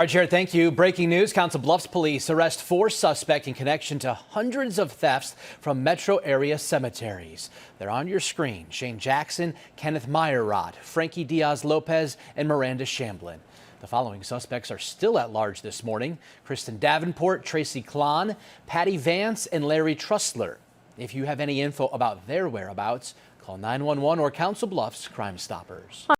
All right, Jared, thank you. Breaking news, Council Bluffs police arrest 4 suspects in connection to hundreds of thefts from metro area cemeteries. They're on your screen. Shane Jackson, Kenneth Meyerrod, Frankie Diaz-Lopez, and Miranda Shamblin. The following suspects are still at large this morning: Kristen Davenport, Tracy Klon, Patty Vance, and Larry Trustler. If you have any info about their whereabouts, call 911 or Council Bluffs Crime Stoppers.